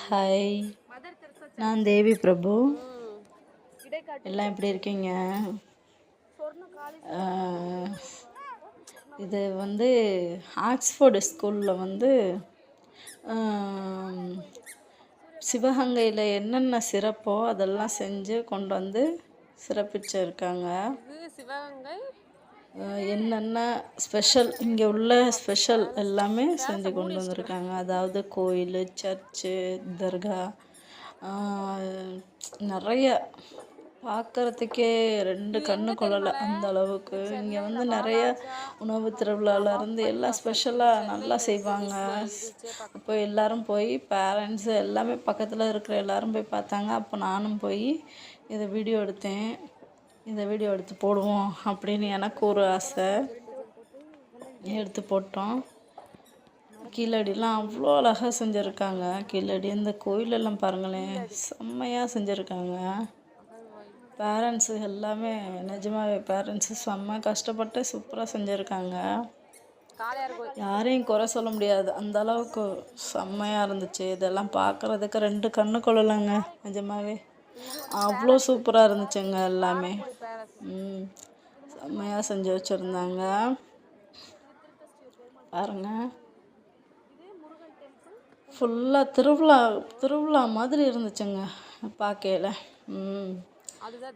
Hi, நான் தேவி பிரபு. எல்லாம் எப்படி இருக்கீங்க? இது வந்து ஆக்ஸ்ஃபோர்டு ஸ்கூலில் வந்து சிவகங்கையில் என்னென்ன சிறப்போ அதெல்லாம் செஞ்சு கொண்டு வந்து சிறப்பிச்சிருக்காங்க. என்னென்ன ஸ்பெஷல் இங்கே உள்ள ஸ்பெஷல் எல்லாமே செஞ்சு கொண்டு வந்திருக்காங்க. அதாவது கோயில், சர்ச்சு, தர்கா, நிறைய பார்க்குறதுக்கே ரெண்டு கண்ணு கொள்ளலை அந்த அளவுக்கு. இங்கே வந்து நிறைய உணவு திருவிழாலேருந்து எல்லாம் ஸ்பெஷலாக நல்லா செய்வாங்க. அப்போ எல்லோரும் போய் பேரண்ட்ஸு எல்லாமே பக்கத்தில் இருக்கிற எல்லோரும் போய் பார்த்தாங்க. அப்போ நானும் போய் இதை வீடியோ எடுத்தேன். இந்த வீடியோ எடுத்து போடுவோம் அப்படின்னு எனக்கு ஒரு ஆசை. எடுத்து போட்டோம். கீழடிலாம் அவ்வளோ அழகாக செஞ்சுருக்காங்க. கீழடி இந்த கோயிலெல்லாம் பாருங்களேன், செம்மையாக செஞ்சுருக்காங்க. பேரண்ட்ஸு எல்லாமே நிஜமாவே பேரண்ட்ஸு செம்ம கஷ்டப்பட்டு சூப்பராக செஞ்சுருக்காங்க. யாரையும் குறை சொல்ல முடியாது, அந்த அளவுக்கு செம்மையாக இருந்துச்சு. இதெல்லாம் பார்க்குறதுக்கு ரெண்டு கண்ணு கொள்ளலைங்க. நிஜமாவே அவ்வளோ சூப்பராக இருந்துச்சுங்க. எல்லாமே செம்மையாக செஞ்சு வச்சுருந்தாங்க. பாருங்க, ஃபுல்லாக திருவிழா மாதிரி இருந்துச்சுங்க பார்க்கையில்.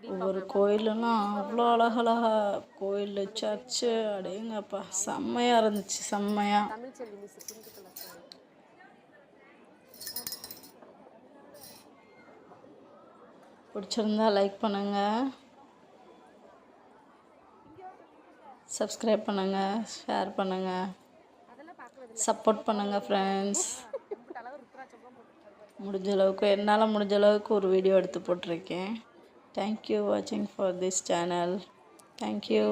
ஒவ்வொரு கோயிலுன்னா அவ்வளோ அழகழகா கோயில், சர்ச்சு, அடேங்கப்பா செம்மையாக இருந்துச்சு. செம்மையாக பிடிச்சிருந்தா லைக் பண்ணுங்கள், சப்ஸ்கிரைப் பண்ணுங்கள், ஷேர் பண்ணுங்கள், சப்போர்ட் பண்ணுங்கள் ஃப்ரெண்ட்ஸ். முடிஞ்ச அளவுக்கு என்னால் முடிஞ்ச அளவுக்கு ஒரு வீடியோ எடுத்து போட்டிருக்கேன். தேங்க்யூ வாட்சிங் ஃபார் திஸ் சேனல். தேங்க்யூ.